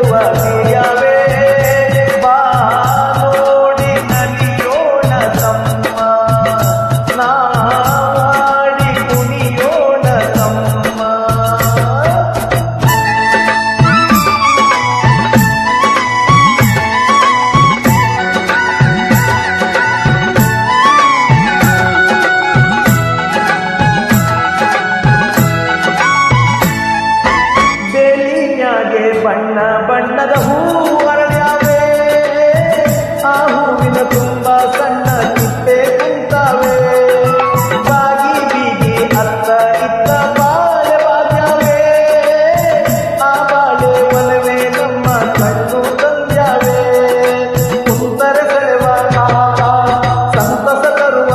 ಚೆಲುವ ಸಿರಿಯಾವೆ ಬಾ ನೋಡಿ ನಲಿಯೋಣ ತಮ್ಮ ನಾಡಿ ಕುಣಿಯೋಣ ತಮ್ಮ ಬಣ್ಣ ಬಣ್ಣದ ಹೂ ಅರಳ್ಯಾವೆ ಆ ಹೂವಿನ ತುಂಬ ಸಣ್ಣ ಚಿಟ್ಟೆ ಕುಂತಾವೆ ಬಾಗಿ ಬೀಗಿ ಅತ್ತ ಇತ್ತ ಬಾಳೆ ಬಾಗ್ಯಾವೆ ಆ ಬಾಳೆ ಒಲವೇ ನಮ್ಮ ಕಣ್ಣು ತಂದ್ಯಾವೆ ಕುಂತರೆ ಸೆಳೆವ ಸಂತಸ ತರುವ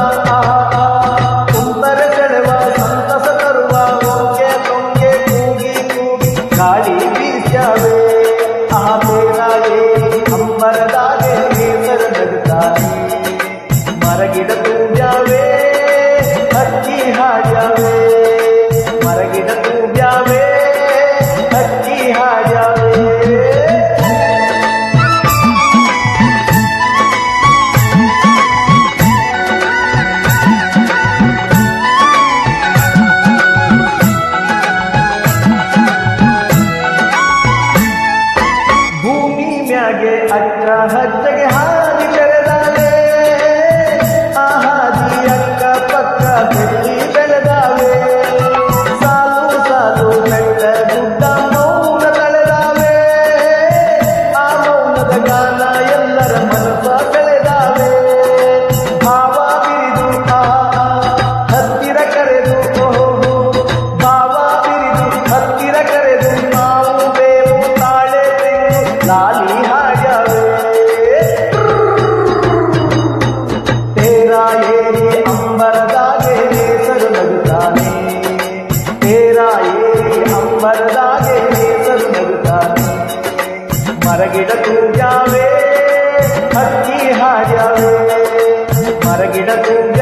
ಕುಂತರೆ ಸೆಳೆವ ಸಂತಸ ತರುವ ಹೊಂಗೆ ತೊಂಗೆ ಕೂಗಿ ಕೂಗಿ ಗಾಳಿ ಬೀಸ್ಯಾವೆ ಆ ಬೇರಾಗೆ ಅಂಬರದಾಗೆ ನೇಸರ ನಗುತ್ತಾನೆ ಮರಗಿಡ ತೂಗ್ಯಾವೆ ಹಕ್ಕಿ ಹಾಡ್ಯಾವೆ ಮರಗಿಡ ತೂಗ್ಯಾವೆ ಹಕ್ಕಿ ಹಾಡ್ಯಾವೆ ಅಕ್ಕ ಹಚ್ಚಗೆ ಹಾದಿ ಬೆಳೆದಾವೆ ಆ ಹಾದಿ ಅಕ್ಕ ಪಕ್ಕ ಬೆಳ್ಳಿ ಬೆಳೆದಾವೆ ಸಾಲು ಸಾಲು ಬೆಟ್ಟ ಗುಡ್ಡ ಮೌನ ತಳೆದಾವೆ ಆ ಮೌನದ ಗಾನ ಎಲ್ಲರ ಮನಸ್ಸ ಸೆಳೆದಾವೆ ಭಾವ ಬಿರಿದು ಹತ್ತಿರ ಕರೆದು ಭಾವ ಬಿರಿದು ಹತ್ತಿರ ಕರೆದು ನಾವು ಬೇವು ತಾಳೆ ತೆಂಗು ಲಾಲಿ ಹಾಡ್ಯಾವೆ ತೇರಾ ಏರಿ ಅಂಬರದಾಗೆ ನೇಸರು ನಗುತ್ತಾನೆ ತೇರಾ ಏರಿ ಅಂಬರದಾಗೆ ನೇಸರು ನಗುತ್ತಾನೆ ಮರಗಿಡ ತೂಗ್ಯಾವೆ ಹಕ್ಕಿ ಹಾಡ್ಯಾವೆ ಮರಗಿಡ ತೂಗ್ಯಾವೆ